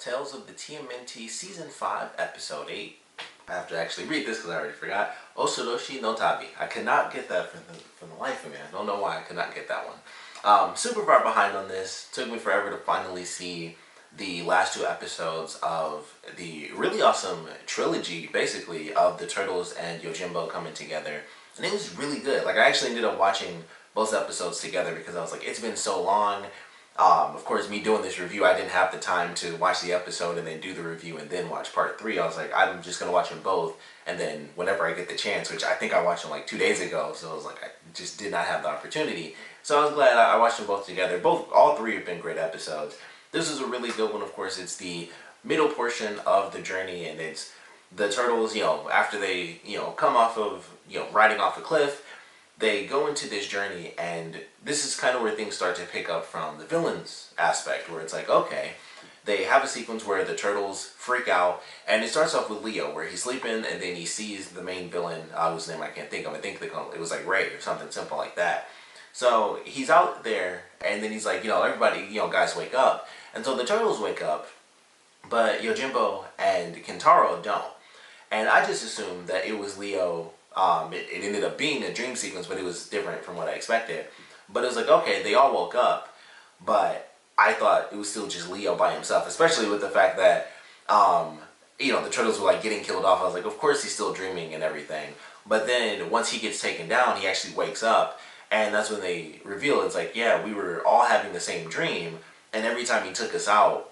Tales of the TMNT Season 5, Episode 8. I have to actually read this because I already forgot. Osoroshi no Tabi. I could not get that for the life of me. I don't know why I could not get that one. Super far behind on this. Took me forever to finally see the last two episodes of the really awesome trilogy, basically, of the Turtles and Yojimbo coming together. And it was really good. Like, I actually ended up watching both episodes together because I was like, it's been so long. Of course, me doing this review, I didn't have the time to watch the episode and then do the review and then watch part 3. I was like, I'm just going to watch them both, and then whenever I get the chance, which I think I watched them like 2 days ago, so I was like, I just did not have the opportunity. So I was glad I watched them both together. All three have been great episodes. This is a really good one, of course. It's the middle portion of the journey, and it's the Turtles, after they, come off of, riding off a cliff, they go into this journey, and this is kind of where things start to pick up from the villains aspect, where it's like, okay, they have a sequence where the Turtles freak out, and it starts off with Leo, where he's sleeping, and then he sees the main villain, whose name I can't think of. I think it was like Ray or something simple like that. So he's out there, and then he's like, everybody, guys wake up. And so the Turtles wake up, but Yojimbo and Kintaro don't. And I just assumed that it was Leo. It ended up being a dream sequence, but it was different from what I expected. But it was like, okay, they all woke up, but I thought it was still just Leo by himself, especially with the fact that, the Turtles were like getting killed off. I was like, of course he's still dreaming and everything. But then once he gets taken down, he actually wakes up, and that's when they reveal it's like, yeah, we were all having the same dream, and every time he took us out,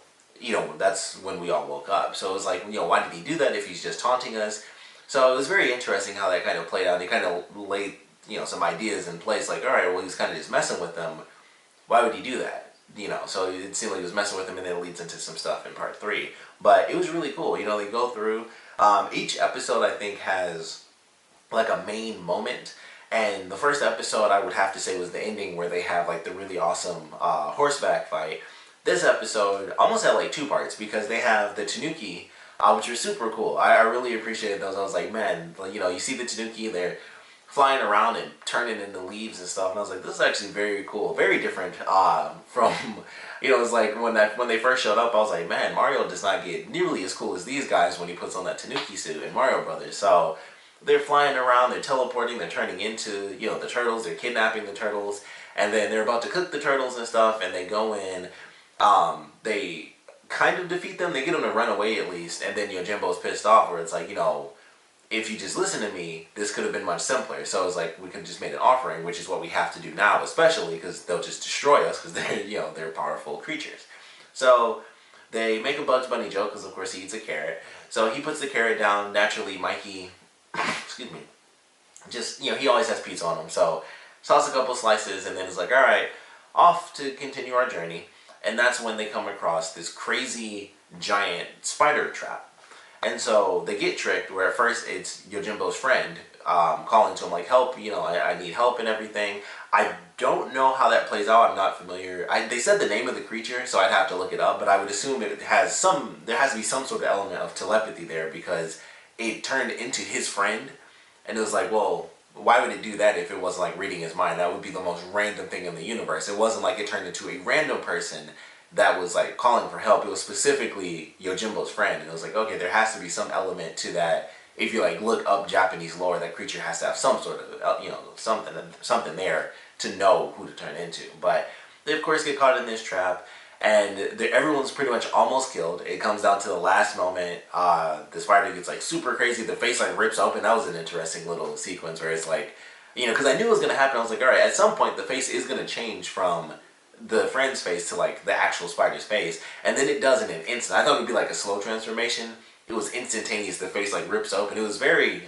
that's when we all woke up. So it was like, why did he do that if he's just taunting us? So it was very interesting how that kind of played out. They kind of laid, some ideas in place, like, all right, well, he's kind of just messing with them. Why would he do that? So it seemed like he was messing with them, and then it leads into some stuff in part 3. But it was really cool. They go through, each episode, I think, has like a main moment. And the first episode, I would have to say, was the ending, where they have like the really awesome horseback fight. This episode almost had like 2 parts, because they have the Tanooki, which are super cool. I really appreciated those. I was like, man, you see the Tanooki, they're flying around and turning into leaves and stuff, and I was like, this is actually very cool, very different from, it's like when they first showed up, I was like, man, Mario does not get nearly as cool as these guys when he puts on that Tanooki suit in Mario Brothers. So they're flying around, they're teleporting, they're turning into, the Turtles, they're kidnapping the Turtles, and then they're about to cook the Turtles and stuff, and they go in, they kind of defeat them, they get them to run away at least, and then Yojimbo's pissed off, where it's like, if you just listen to me, this could have been much simpler. So it's like, we could have just made an offering, which is what we have to do now, especially because they'll just destroy us, because they're, they're powerful creatures. So they make a Bugs Bunny joke, because of course he eats a carrot. So he puts the carrot down. Naturally, Mikey, excuse me, just, he always has pizza on him. So toss a couple slices, and then it's like, all right, off to continue our journey. And that's when they come across this crazy giant spider trap. And so they get tricked, where at first it's Yojimbo's friend calling to him like, help, I need help and everything. I don't know how that plays out. I'm not familiar. They said the name of the creature, so I'd have to look it up, but I would assume there has to be some sort of element of telepathy there, because it turned into his friend, and it was like, well, why would it do that if it wasn't like reading his mind? That would be the most random thing in the universe. It wasn't like it turned into a random person that was like calling for help. It was specifically Yojimbo's friend, and it was like, okay, there has to be some element to that. If you like look up Japanese lore, that creature has to have some sort of something there to know who to turn into. But they of course get caught in this trap, and everyone's pretty much almost killed. It comes down to the last moment. The spider gets like super crazy. The face like rips open. That was an interesting little sequence where it's like, because I knew it was gonna happen. I was like, all right, at some point the face is gonna change from the friend's face to like the actual spider's face, and then it does in an instant. I thought it would be like a slow transformation. It was instantaneous. The face like rips open. It was very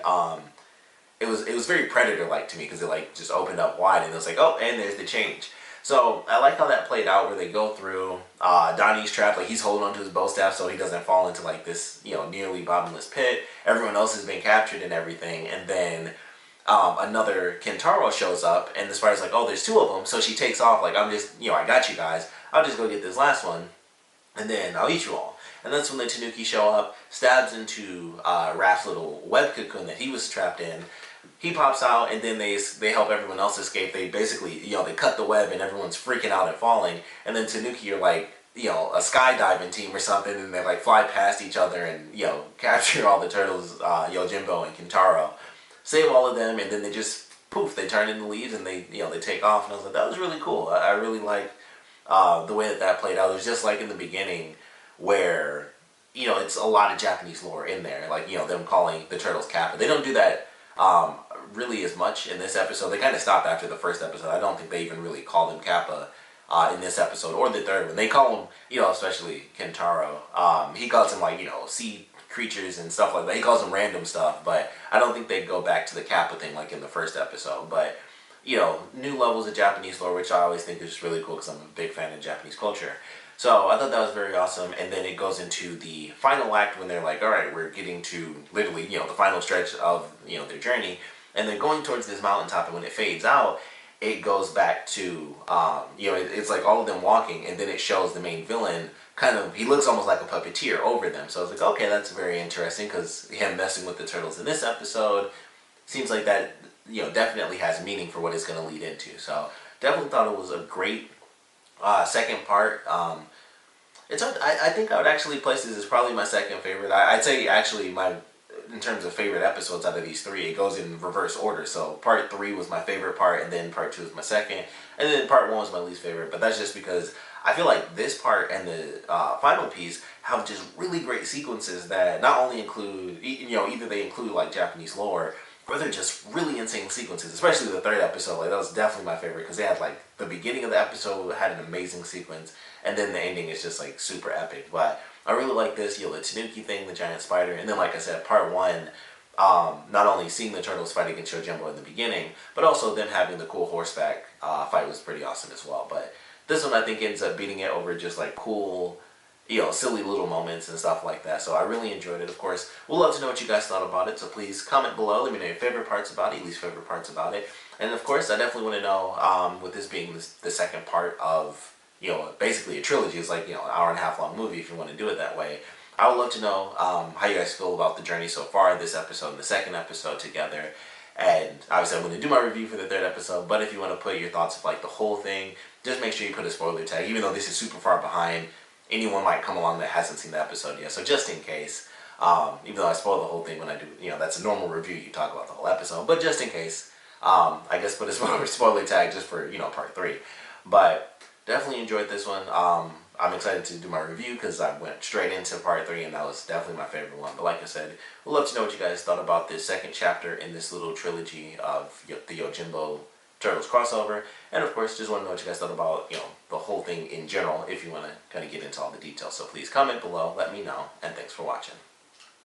it was very Predator-like to me, because it like just opened up wide, and it was like, oh, and there's the change. So I like how that played out, where they go through Donnie's trap. Like, he's holding onto his bow staff so he doesn't fall into like this nearly bottomless pit. Everyone else has been captured and everything, and then another Kintaro shows up, and the spider's like, oh, there's 2 of them. So she takes off like, I'm just, I got you guys. I'll just go get this last one, and then I'll eat you all. And that's when the Tanooki show up, stabs into Raph's little web cocoon that he was trapped in. He pops out, and then they help everyone else escape. They basically, they cut the web, and everyone's freaking out and falling. And then Tanooki are like, a skydiving team or something, and they like fly past each other and capture all the turtles, Yojimbo and Kintaro, save all of them, and then they just poof, they turn into leaves and they take off. And I was like, that was really cool. I really like the way that played out. It was just like in the beginning where it's a lot of Japanese lore in there, like them calling the turtles Kappa. They don't do that really as much in this episode. They kind of stopped after the first episode. I don't think they even really call them Kappa in this episode or the third one. They call them, especially Kintaro. He calls them like sea creatures and stuff like that. He calls them random stuff, but I don't think they go back to the Kappa thing like in the first episode. But new levels of Japanese lore, which I always think is just really cool because I'm a big fan of Japanese culture. So I thought that was very awesome. And then it goes into the final act when they're like, all right, we're getting to literally, the final stretch of, their journey. And they're going towards this mountaintop, and when it fades out, it goes back to, it's like all of them walking, and then it shows the main villain he looks almost like a puppeteer over them. So I was like, okay, that's very interesting, because him messing with the turtles in this episode seems like that, definitely has meaning for what it's going to lead into. So definitely thought it was a great second part. I think I would actually place this as probably my second favorite. I'd say actually in terms of favorite episodes out of these three, it goes in reverse order. So part 3 was my favorite part, and then part 2 was my second, and then part 1 was my least favorite. But that's just because I feel like this part and the final piece have just really great sequences that not only include, either they include like Japanese lore, or they're just really insane sequences. Especially the third episode, like that was definitely my favorite, because they had like the beginning of the episode had an amazing sequence, and then the ending is just like super epic. But I really like this, the Tanooki thing, the giant spider, and then like I said, part 1, not only seeing the turtles fight against Yojimbo in the beginning, but also them having the cool horseback fight was pretty awesome as well. But this one I think ends up beating it over just like cool, silly little moments and stuff like that. So I really enjoyed it. Of course, we'd love to know what you guys thought about it, so please comment below. Let me know your favorite parts about it, least favorite parts about it. And of course, I definitely want to know, with this being the second part of, basically a trilogy. It's like, an hour and a half long movie if you want to do it that way. I would love to know how you guys feel about the journey so far, this episode and the second episode together. And obviously I'm going to do my review for the third episode, but if you want to put your thoughts of like the whole thing, just make sure you put a spoiler tag, even though this is super far behind. Anyone might come along that hasn't seen the episode yet, so just in case, even though I spoil the whole thing when I do, that's a normal review, you talk about the whole episode, but just in case, I guess put a spoiler tag just for, part 3. But definitely enjoyed this one. I'm excited to do my review because I went straight into part 3, and that was definitely my favorite one. But like I said, we'd love to know what you guys thought about this second chapter in this little trilogy of the Yojimbo Turtles crossover. And of course, just want to know what you guys thought about, the whole thing in general, if you want to kind of get into all the details. So please comment below, let me know, and thanks for watching.